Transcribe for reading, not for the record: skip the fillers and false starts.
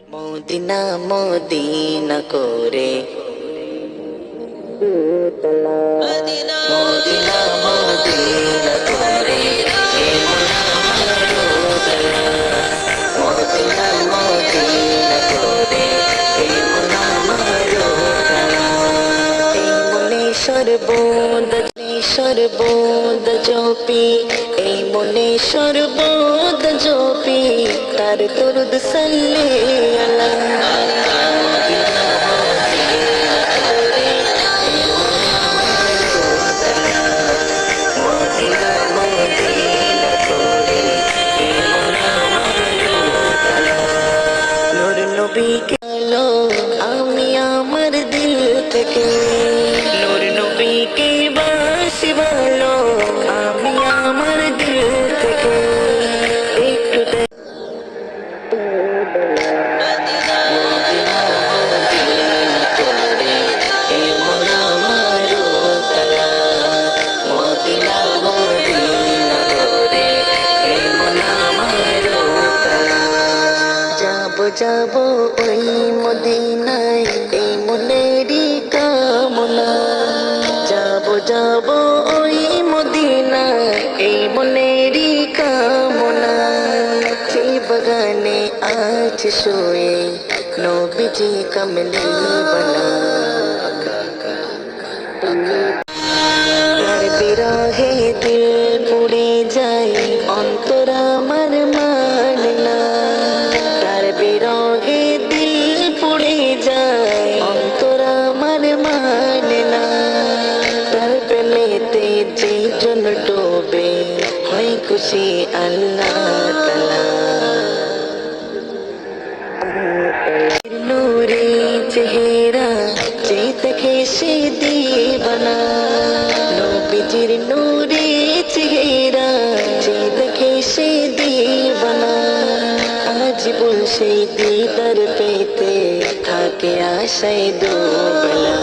Medina Medina করে Medina Medina করে Medina Medina করে এই মনে সর্বদ জপি এই মনে সর্বদ জপি তার দরুদ সাল্লাল্লাহু নবীকে আলো আমি আমার দিল থেকে নূর নবীকে বাসি ভালো আমি আমার দিল থেকে একটু যাব ওই মদিনায় এই মনেরই কামনা যাব ওই মদিনায় এই মনেরই কামনা যে বাগানে আছে শুয়ে নবীজি কমলি বলা তার বিরহে দিল পুড়ে যায় অন্তর আমার মানে না বিরহে দিল পুড়ে যায় অন্তর আমার মানে না তার প্রেমেতে যে জন ডোবে হয় খুশি আল্লাহ তাআলা নূরে চেহারা যে দেখে সে দিবানা নবীজির নূরে চেহারা যে দেখে সে দিবানা জীবন সেই দিদার পেতে থাকে আশায় দুবেলা